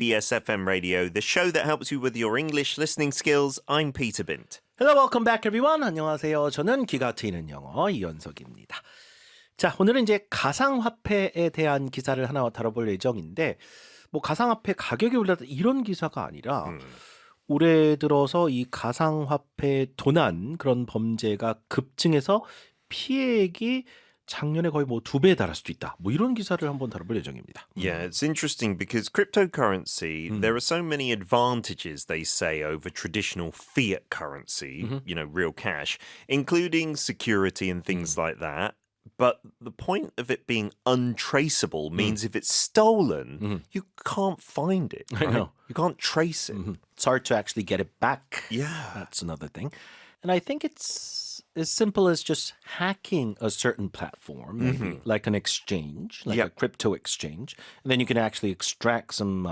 BSFM Radio, the show that helps you with your English listening skills. I'm Peter Bint. Hello, welcome back everyone. 안녕하세요. 저는 기가 트이는 영어 이연석입니다. 자, 오늘은 이제 가상화폐에 대한 기사를 하나 다뤄볼 예정인데 뭐 가상화폐 가격이 올랐다 이런 기사가 아니라 올해 들어서 이 가상화폐 도난 그런 범죄가 급증해서 피해액이 작년에 거의 뭐 2배에 달할 수도 있다. 뭐 이런 기사를 한번 다뤄볼 예정입니다. Yeah, it's interesting because cryptocurrency, there are so many advantages, they say, over traditional fiat currency, real cash, including security and things like that. But the point of it being untraceable means if it's stolen, you can't find it. Right? I know. You can't trace it. It's hard to actually get it back. Yeah. That's another thing. And I think it's as simple as just hacking a certain platform, maybe like an exchange, like a crypto exchange. And then you can actually extract some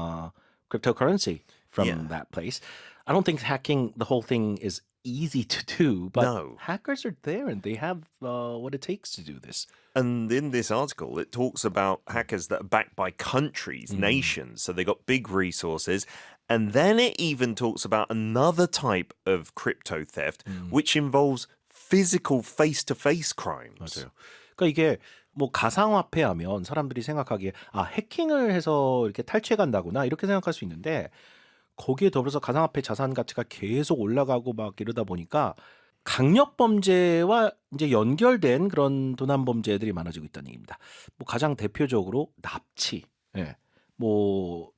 cryptocurrency from that place. I don't think hacking the whole thing is easy to do, but hackers are there and they have what it takes to do this. And in this article, it talks about hackers that are backed by countries, nations. So they got big resources. And then it even talks about another type of crypto theft, which involves physical face-to-face crimes. 맞아요. 그러니까 이게 뭐 가상화폐 하면 사람들이 생각하기에 해킹을 해서 이렇게 탈취해 간다구나 이렇게 생각할 수 있는데 거기에 더불어서 가상화폐 자산 가치가 계속 올라가고 막 이러다 보니까 강력 범죄와 이제 연결된 그런 도난 범죄들이 많아지고 있다는 얘기입니다. 뭐 가장 대표적으로 납치, 뭐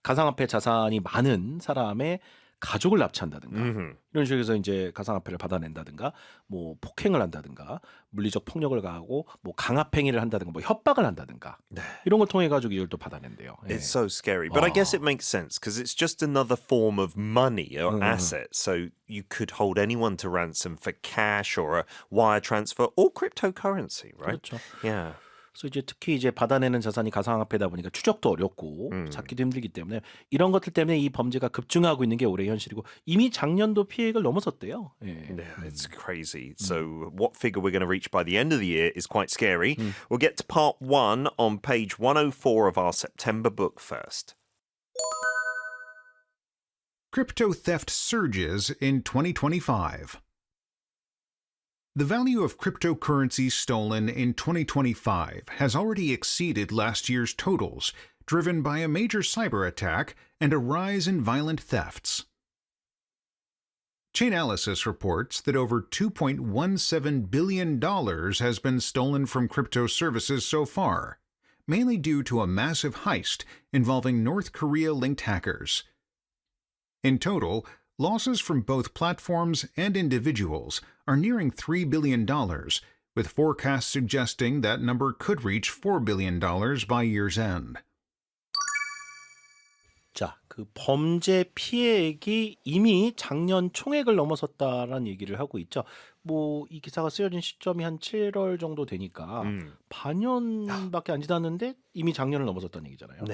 가상화폐 자산이 많은 사람의 가족을 납치한다든가 이런 식으로 해서 이제 가상화폐를 받아낸다든가 뭐 폭행을 한다든가 물리적 폭력을 가하고 뭐 강압행위를 한다든가 뭐 협박을 한다든가 이런 걸 통해 가지고 이걸 또 받아낸대요. It's so scary. But I guess it makes sense because it's just another form of money or asset. So you could hold anyone to ransom for cash or a wire transfer or cryptocurrency, right? 그렇죠. Yeah. 그래서 이제 특히 이제 받아내는 자산이 가상화폐다 보니까 추적도 어렵고 찾기도 힘들기 때문에 이런 것들 때문에 이 범죄가 급증하고 있는 게 올해 현실이고 이미 작년도 피해액을 넘어섰대요. Yeah, it's crazy. So what figure we're going to reach by the end of the year is quite scary. We'll get to part 1 on page 104 of our September book first. Crypto theft surges in 2025. The value of cryptocurrencies stolen in 2025 has already exceeded last year's totals, driven by a major cyber attack and a rise in violent thefts. Chainalysis reports that over $2.17 billion has been stolen from crypto services so far, mainly due to a massive heist involving North Korea-linked hackers. In total, losses from both platforms and individuals are nearing $3 billion, with forecasts suggesting that number could reach $4 billion by year's end. 자, 그 범죄 피해액이 이미 작년 총액을 넘어섰다라는 얘기를 하고 있죠. 뭐 이 기사가 쓰여진 시점이 한 7월 정도 되니까 반년밖에 안 지났는데 이미 작년을 넘어섰다는 얘기잖아요.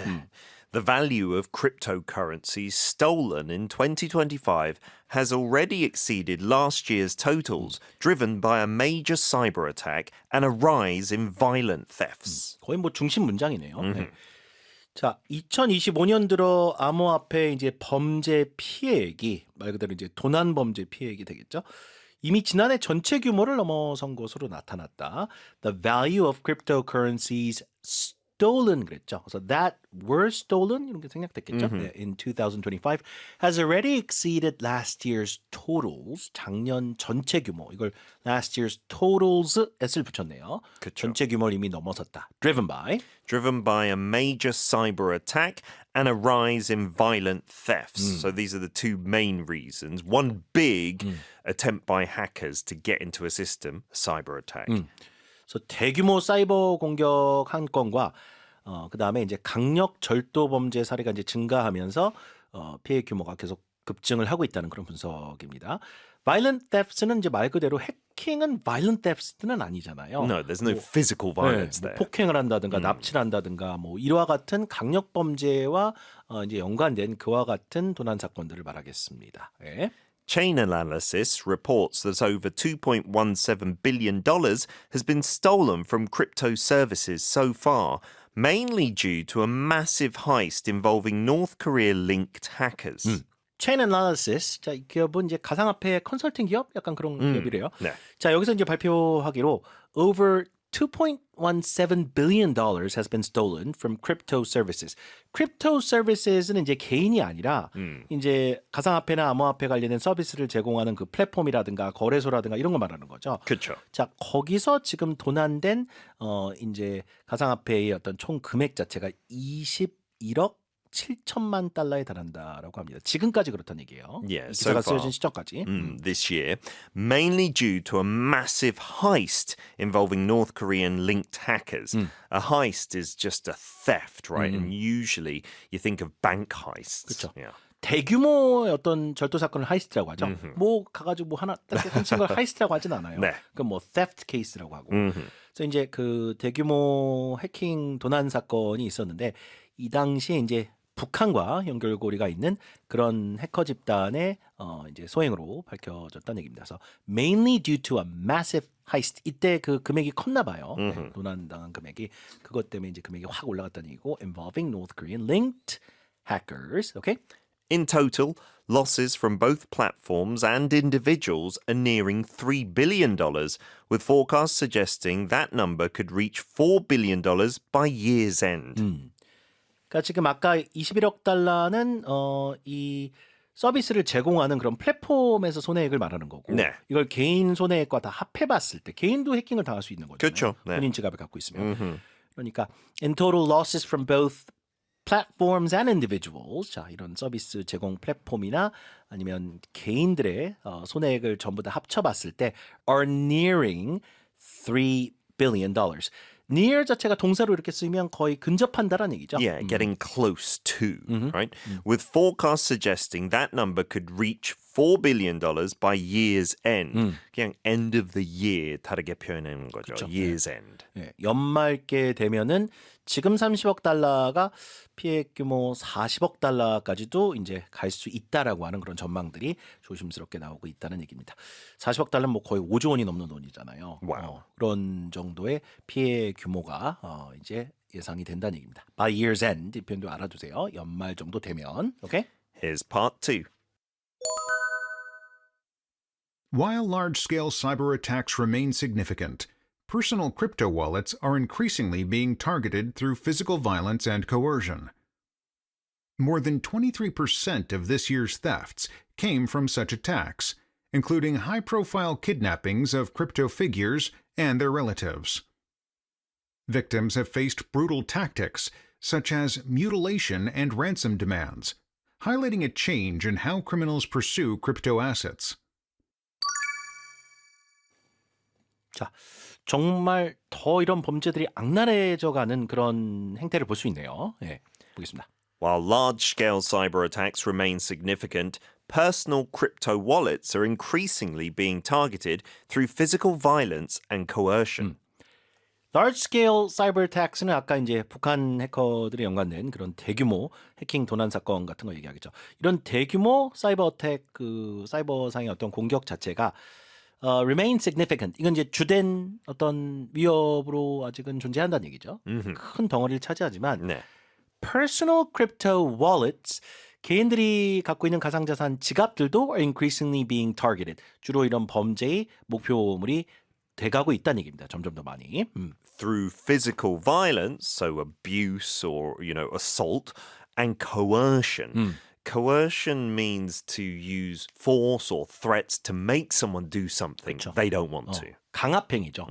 The value of cryptocurrencies stolen in 2025 has already exceeded last year's totals, driven by a major cyber attack and a rise in violent thefts. 거의 뭐 중심 문장이네요. 자, 2025년 들어 암호화폐 이제 범죄 피해액이 말 그대로 이제 도난 범죄 피해액이 되겠죠. 이미 지난해 전체 규모를 넘어선 것으로 나타났다. The value of cryptocurrencies stolen 그랬죠. 그래서 that were stolen 이런 게 생략됐겠죠. In 2025 has already exceeded last year's totals. 작년 전체 규모 이걸 last year's totals s를 붙였네요. 그쵸. 전체 규모를 이미 넘어섰다. Driven by a major cyber attack and a rise in violent thefts. So these are the two main reasons. One big attempt by hackers to get into a system, a cyber attack. 그래서 대규모 사이버 공격 한 건과 그다음에 이제 강력 절도 범죄 사례가 이제 증가하면서 피해 규모가 계속 급증을 하고 있다는 그런 분석입니다. Violent thefts는 이제 말 그대로 해킹은 violent thefts는 아니잖아요. No, there's no physical violence 뭐 there. 폭행을 한다든가 납치를 한다든가 뭐 이와 같은 강력 범죄와 이제 연관된 그와 같은 도난 사건들을 말하겠습니다. 네. Chainalysis reports that over $2.17 billion has been stolen from crypto services so far, mainly due to a massive heist involving North Korea-linked hackers. Chain Analysis. 자, 이 기업은 이제 가상화폐 컨설팅 기업 약간 그런 기업이래요. 네. 자, 여기서 이제 발표하기로 over $2.17 billion has been stolen from crypto services. crypto services는 이제 개인이 아니라 이제 가상화폐나 암호화폐 관련된 서비스를 제공하는 그 플랫폼이라든가 거래소라든가 이런 거 말하는 거죠. 그렇죠. 자, 거기서 지금 도난된 이제 가상화폐의 어떤 총 금액 자체가 21억 7천만 달러에 달한다라고 합니다. 지금까지 그렇다는 얘기예요. Yeah, 이 so 기사가 far. 쓰여진 시점까지. This year, mainly due to a massive heist involving North Korean linked hackers. A heist is just a theft, right? And usually you think of bank heists. 그쵸. Yeah. 대규모의 어떤 절도 사건을 하이스트라고 하죠. 뭐 가가지고 뭐 하나 딱 훔친 걸 하이스트라고 하진 않아요. 네. 그건 뭐 theft case라고 하고. 그래서 이제 그 대규모 해킹 도난 사건이 있었는데 이 당시에 이제 북한과 연결고리가 있는 그런 해커 집단의 이제 소행으로 밝혀졌다는 얘기입니다. 그래서 mainly due to a massive heist. 이때 그 금액이 컸나 봐요. 네, 도난당한 금액이 그것 때문에 이제 금액이 확 올라갔다는 얘기고 involving North Korean linked hackers. Okay? In total, losses from both platforms and individuals are nearing $3 billion, with forecasts suggesting that number could reach $4 billion by year's end. 그러니까 지금 아까 21억 달러는 이 서비스를 제공하는 그런 플랫폼에서 손해액을 말하는 거고 네. 이걸 개인 손해액과 다 합해봤을 때 개인도 해킹을 당할 수 있는 거잖아요. 그렇죠. 네. 본인 지갑을 갖고 있으면. 그러니까 in total losses from both platforms and individuals. 자, 이런 서비스 제공 플랫폼이나 아니면 개인들의 손해액을 전부 다 합쳐봤을 때 are nearing $3 billion. near 자체가 동사로 이렇게 쓰이면 거의 근접한다라는 얘기죠. Yeah, getting close to, right? With forecasts suggesting that number could reach $4 billion by year's end. 그냥 end of the year 다르게 표현하는 거죠. 그쵸. Year's end. 예, 연말께 되면은 지금 30억 달러가 피해 규모 40억 달러까지도 이제 갈 수 있다라고 하는 그런 전망들이 조심스럽게 나오고 있다는 얘기입니다. 40억 달러는 뭐 거의 5조 원이 넘는 돈이잖아요. 와우. 그런 정도의 피해 규모가 이제 예상이 된다는 얘기입니다. By year's end 이 표현도 알아두세요. 연말 정도 되면. 오케이? Here's part 2. While large-scale cyber attacks remain significant, personal crypto wallets are increasingly being targeted through physical violence and coercion. More than 23% of this year's thefts came from such attacks, including high-profile kidnappings of crypto figures and their relatives. Victims have faced brutal tactics, such as mutilation and ransom demands, highlighting a change in how criminals pursue crypto assets. 자, 정말 더 이런 범죄들이 악랄해져가는 그런 행태를 볼 수 있네요. 예, 보겠습니다. While large-scale cyber attacks remain significant, personal crypto wallets are increasingly being targeted through physical violence and coercion. Large scale cyber attacks는 아까 이제 북한 해커들이 연관된 그런 대규모 해킹 도난 사건 같은 거 얘기하겠죠. 이런 대규모 사이버 어택 그 사이버상의 어떤 공격 자체가 remain significant. 이건 이제 주된 어떤 위협으로 아직은 존재한다는 얘기죠. 큰 덩어리를 차지하지만 네. personal crypto wallets 개인들이 갖고 있는 가상자산 지갑들도 are increasingly being targeted. 주로 이런 범죄의 목표물이 돼가고 있다는 얘기입니다. 점점 더 많이. Through physical violence, so abuse or, assault, and coercion. Coercion means to use force or threats to make someone do something 그쵸. they don't want to. 강압행위죠.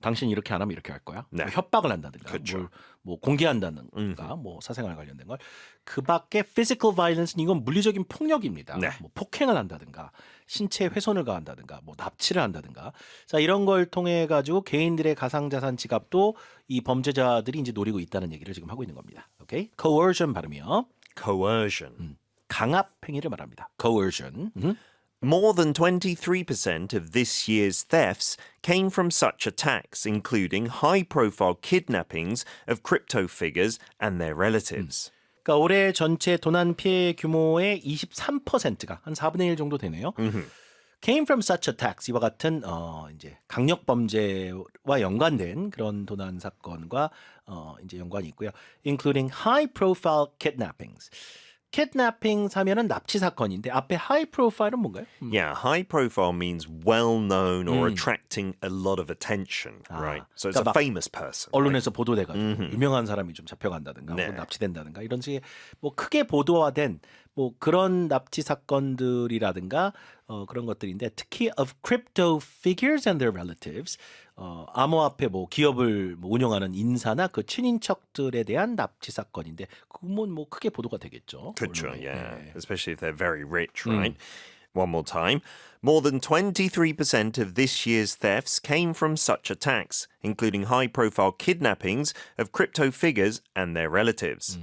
당신 이렇게 안 하면 이렇게 할 거야. 네. 뭐 협박을 한다든가, 그쵸. 뭐 공개한다든가, 뭐 사생활 관련된 걸. 그 밖에 physical violence는 이건 물리적인 폭력입니다. 네. 뭐 폭행을 한다든가, 신체 훼손을 가한다든가, 뭐 납치를 한다든가. 자, 이런 걸 통해 가지고 개인들의 가상자산 지갑도 이 범죄자들이 이제 노리고 있다는 얘기를 지금 하고 있는 겁니다. 오케이? coercion 발음이요. Coercion. 강압행위를 말합니다. coercion. More than 23% of this year's thefts came from such attacks, including high-profile kidnappings of crypto figures and their relatives. 그러니까 올해 전체 도난 피해 규모의 23%가 한 4분의 1 정도 되네요. came from such attacks 이와 같은 이제 강력 범죄와 연관된 그런 도난 사건과 이제 연관이 있고요. including high profile kidnappings. kidnapping 하면은 납치 사건인데 앞에 high profile은 뭔가요? Yeah, high profile means well known or attracting a lot of attention, right? So it's 그러니까 a 막 famous person. right? 언론에서 보도돼가지고 유명한 사람이 좀 잡혀간다든가 네. 혹은 납치된다든가 이런 식의 뭐 크게 보도화된 뭐 그런 납치 사건들이라든가 그런 것들인데 특히 of crypto figures and their relatives 암호화폐 뭐 기업을 뭐 운영하는 인사나 그 친인척들에 대한 납치 사건인데 그건 뭐 크게 보도가 되겠죠. 그렇죠, 언론에. yeah. 네. Especially if they're very rich, right? One more time. More than 23% of this year's thefts came from such attacks, including high-profile kidnappings of crypto figures and their relatives.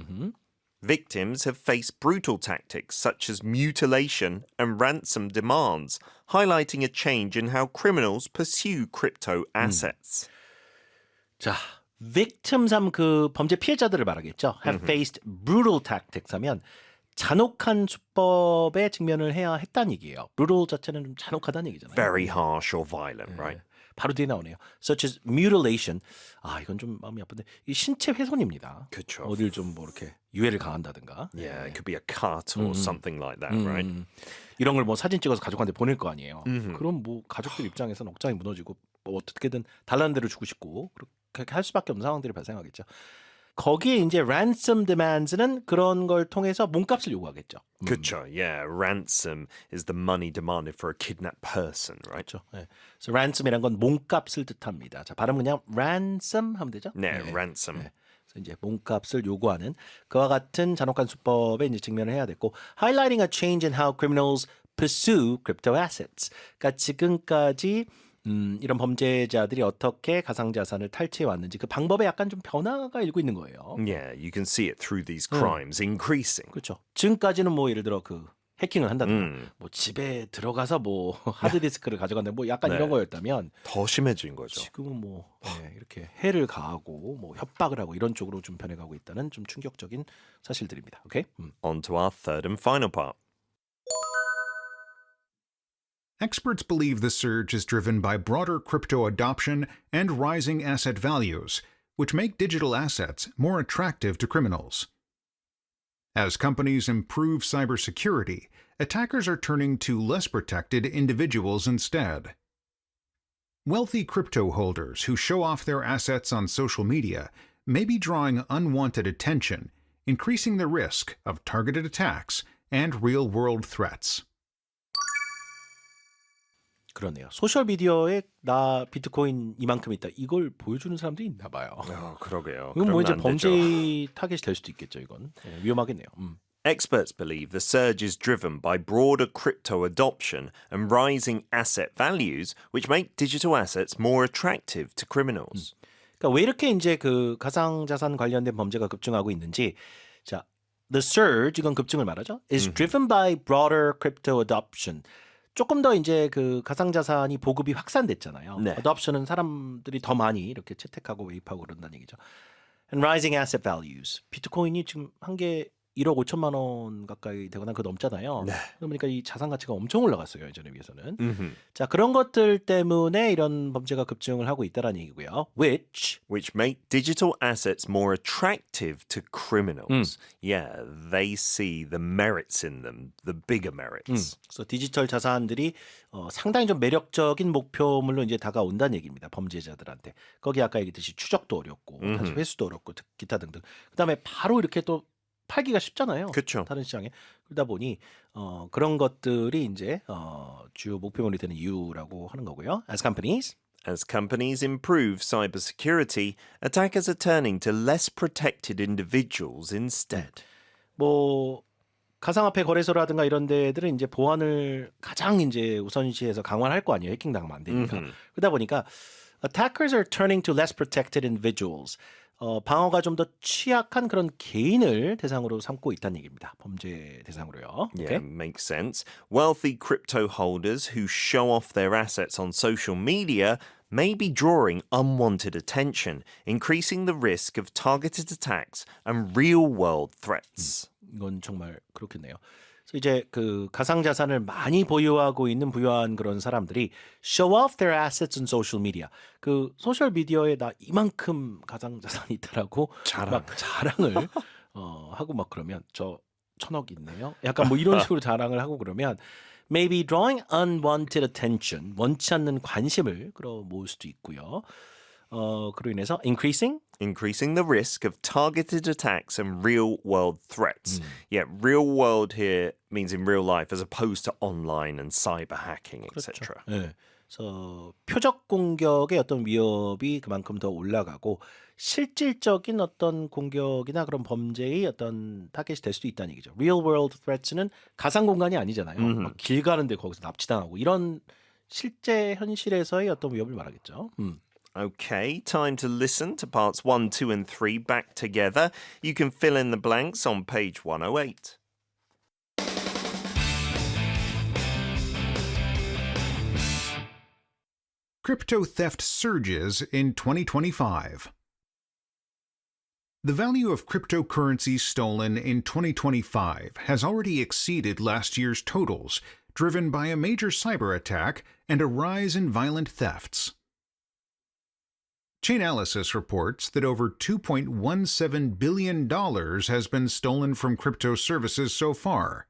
Victims have faced brutal tactics such as mutilation and ransom demands, highlighting a change in how criminals pursue crypto assets. 자, victims 하면 그 범죄 피해자들을 말하겠죠. have faced brutal tactics 하면 잔혹한 수법에 직면을 해야 했다는 얘기예요. brutal 자체는 좀 잔혹하다는 얘기잖아요. Very harsh or violent, right? 바로 뒤에 나오네요. such as mutilation. 아, 이건 좀 마음이 아픈데 이 신체 훼손입니다. 그쵸. 어딜 좀 뭐 이렇게 유해를 가한다든가. Yeah, it could be a cut or something like that, right? 이런 걸 뭐 사진 찍어서 가족한테 보낼 거 아니에요. 그럼 뭐 가족들 입장에서는 억장이 무너지고 뭐 어떻게든 달라는 대로 주고 싶고 그렇게 할 수밖에 없는 상황들이 발생하겠죠. 거기에 이제 ransom demands는 그런 걸 통해서 몸값을 요구하겠죠. Kucha, yeah. Ransom is the money demanded for a kidnapped person, right? 그렇죠. 네. 그래서 ransom이란 건 몸값을 뜻합니다. 자, 발음 그냥 ransom 하면 되죠? No, ransom. 네. 그래서 이제 몸값을 요구하는 그와 같은 잔혹한 수법에 이제 직면을 해야 됐고, highlighting a change in how criminals pursue crypto assets. 그러니까 지금까지 이런 범죄자들이 어떻게 가상자산을 탈취해 왔는지 그 방법에 약간 좀 변화가 일고 있는 거예요. Yeah, you can see it through these crimes increasing. 그렇죠. 지금까지는 뭐 예를 들어 그 해킹을 한다든가 뭐 집에 들어가서 뭐 하드디스크를 가져간다 뭐 약간 네. 이런 거였다면 더 심해진 거죠. 지금은 뭐 이렇게 해를 가하고 뭐 협박을 하고 이런 쪽으로 좀 변해가고 있다는 좀 충격적인 사실들입니다. 오케이? On to our third and final part. Experts believe the surge is driven by broader crypto adoption and rising asset values, which make digital assets more attractive to criminals. As companies improve cybersecurity, attackers are turning to less protected individuals instead. Wealthy crypto holders who show off their assets on social media may be drawing unwanted attention, increasing the risk of targeted attacks and real-world threats. 그러네요. 소셜 미디어에 나 비트코인 이만큼 있다. 이걸 보여주는 사람들이 있나 봐요. 그러게요. 이건 뭐 이제 그러면 안 되죠. 범죄 타겟이 될 수도 있겠죠. 이건 위험하겠네요. Experts believe the surge is driven by broader crypto adoption and rising asset values, which make digital assets more attractive to criminals. 그러니까 왜 이렇게 이제 그 가상자산 관련된 범죄가 급증하고 있는지, 자, the surge 이건 급증을 말하죠. is driven by broader crypto adoption. 조금 더 이제 그 가상자산이 보급이 확산됐잖아요. 네. adoption은 사람들이 더 많이 이렇게 채택하고 매입하고 그런다는 얘기죠. And rising asset values. 비트코인이 지금 한 개 1억 5천만 원 가까이 되거나 그 넘잖아요. 네. 그러니까 이 자산 가치가 엄청 올라갔어요. 예전에 비해서는. 자, 그런 것들 때문에 이런 범죄가 급증을 하고 있다라는 얘기고요. which Which make digital assets more attractive to criminals. Yeah, they see the merits in them, the bigger merits. 그래서 디지털 자산들이 상당히 좀 매력적인 목표물로 이제 다가온다는 얘기입니다. 범죄자들한테. 거기 아까 얘기했듯이 추적도 어렵고 다시 회수도 어렵고 기타 등등. 그다음에 바로 이렇게 또 팔기가 쉽잖아요. 그쵸. 다른 시장에. 그러다 보니 그런 것들이 이제 주요 목표물이 되는 이유라고 하는 거고요. As companies As companies improve cybersecurity, attackers are turning to less protected individuals instead. 뭐 가상화폐 거래소라든가 이런 데들은 이제 보안을 가장 이제 우선시해서 강화를 할 거 아니에요. 해킹 당하면 안 되니까. 그러다 보니까 attackers are turning to less protected individuals. 방어가 좀 더 취약한 그런 개인을 대상으로 삼고 있다는 얘기입니다. 범죄 대상으로요. Yeah, makes sense. Wealthy crypto holders who show off their assets on social media may be drawing unwanted attention, increasing the risk of targeted attacks and real-world threats. 이건 정말 그렇겠네요. 그래서 이제 그 가상 자산을 많이 보유하고 있는 부유한 그런 사람들이 show off their assets on social media. 그 소셜 미디어에 나 이만큼 가상 자산이 있다라고 막 자랑을 하고 막 그러면 저 1,000억 있네요. 약간 뭐 이런 식으로 자랑을 하고 그러면 maybe drawing unwanted attention, 원치 않는 관심을 끌어모을 수도 있고요. 그로 인해서 increasing the risk of targeted attacks and real world threats. Yeah, real world here means in real life as opposed to online and cyber hacking, etc. 네. 그래서 표적 공격의 어떤 위협이 그만큼 더 올라가고 실질적인 어떤 공격이나 그런 범죄의 어떤 타겟이 될 수도 있다는 얘기죠. Real world threats는 가상 공간이 아니잖아요. 막 길 가는데 거기서 납치당하고 이런 실제 현실에서의 어떤 위협을 말하겠죠. Okay, time to listen to parts 1, 2, and 3 back together. You can fill in the blanks on page 108. Crypto theft surges in 2025. The value of cryptocurrencies stolen in 2025 has already exceeded last year's totals, driven by a major cyber attack and a rise in violent thefts. Chainalysis reports that over $2.17 billion has been stolen from crypto services so far,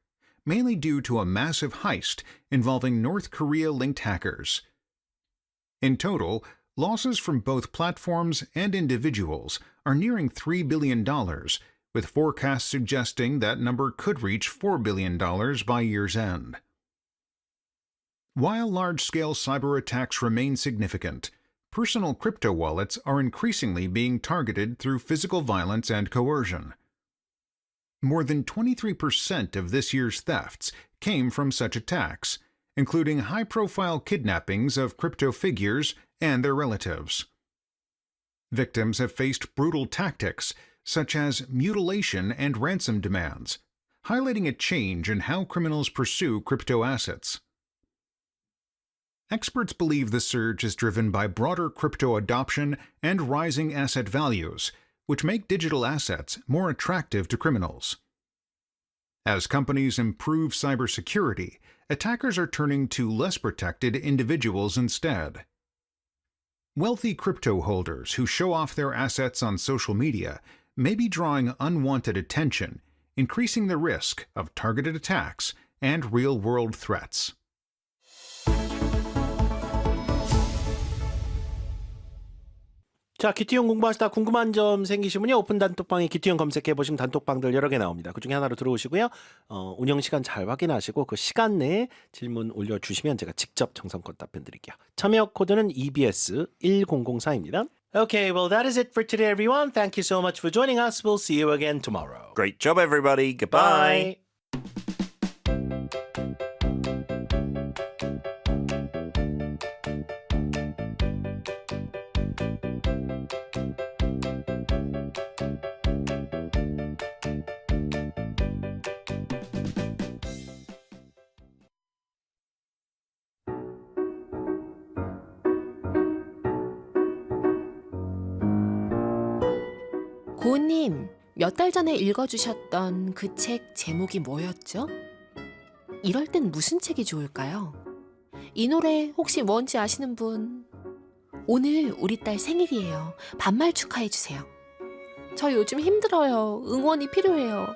mainly due to a massive heist involving North Korea-linked hackers. In total, losses from both platforms and individuals are nearing $3 billion, with forecasts suggesting that number could reach $4 billion by year's end. While large-scale cyber attacks remain significant, personal crypto wallets are increasingly being targeted through physical violence and coercion. More than 23% of this year's thefts came from such attacks, including high-profile kidnappings of crypto figures and their relatives. Victims have faced brutal tactics, such as mutilation and ransom demands, highlighting a change in how criminals pursue crypto assets. Experts believe the surge is driven by broader crypto adoption and rising asset values, which make digital assets more attractive to criminals. As companies improve cybersecurity, attackers are turning to less protected individuals instead. Wealthy crypto holders who show off their assets on social media may be drawing unwanted attention, increasing the risk of targeted attacks and real-world threats. 자, 기투형 공부하시다 궁금한 점 생기시면요. 오픈 단톡방에 기투형 검색해보시면 단톡방들 여러 개 나옵니다. 그중에 하나로 들어오시고요. 운영 시간 잘 확인하시고 그 시간 내에 질문 올려주시면 제가 직접 정성껏 답변 드릴게요. 참여 코드는 EBS 1004입니다. Okay, well that is it for today everyone. Thank you so much for joining us. We'll see you again tomorrow. Great job, everybody. Goodbye. Bye. 고은님, 몇 달 전에 읽어주셨던 그 책 제목이 뭐였죠? 이럴 땐 무슨 책이 좋을까요? 이 노래 혹시 뭔지 아시는 분? 오늘 우리 딸 생일이에요. 반말 축하해주세요. 저 요즘 힘들어요. 응원이 필요해요.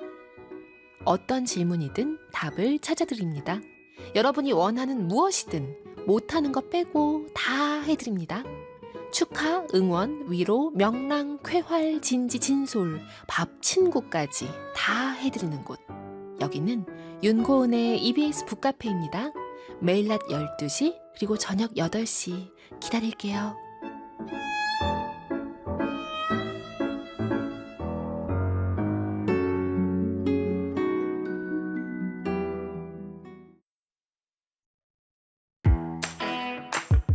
어떤 질문이든 답을 찾아드립니다. 여러분이 원하는 무엇이든 못하는 거 빼고 다 해드립니다. 축하, 응원, 위로, 명랑, 쾌활, 진지, 진솔, 밥, 친구까지 다 해드리는 곳. 여기는 윤고은의 EBS 북카페입니다. 매일 낮 12시 그리고 저녁 8시 기다릴게요.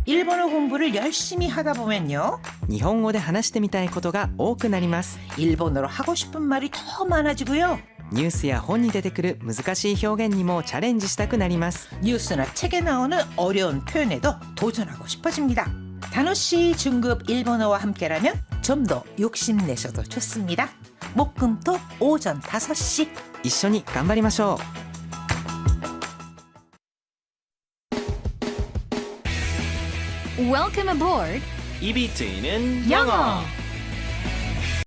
일본어 공부를 열심히 하다 보면요. 日本語で話してみたいことが多くなります。 일본어로 하고 싶은 말이 더 많아지고요. ニュースや本に出てくる難しい表現にもチャレンジしたくなります。 뉴스나 책에 나오는 어려운 표현에도 도전하고 싶어집니다. 다노씨 중급 일본어와 함께라면 좀 더 욕심내셔도 좋습니다. 목금토 오전 5시 一緒に頑張りましょう。 Welcome aboard EBT는 영어.